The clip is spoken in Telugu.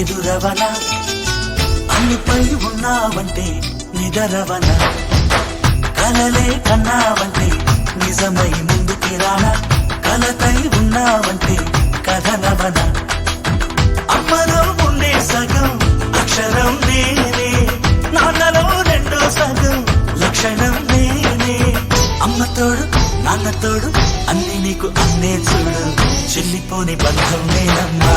ఎదురవన అన్నిపై ఉన్నావంటే నిదరవన కలలే కన్నావంటే నిజమై ముందుకి రానా కలతై ఉన్నావంటే కథనవన అమ్మలో ఉండే సగం అక్షరం నేనే నాన్నలో రెండో సగం లక్షణం నేనే అమ్మ తోడు నాన్న తోడు అన్ని నీకు అన్నే చూడు చెల్లిపోని బంధం నేనమ్మా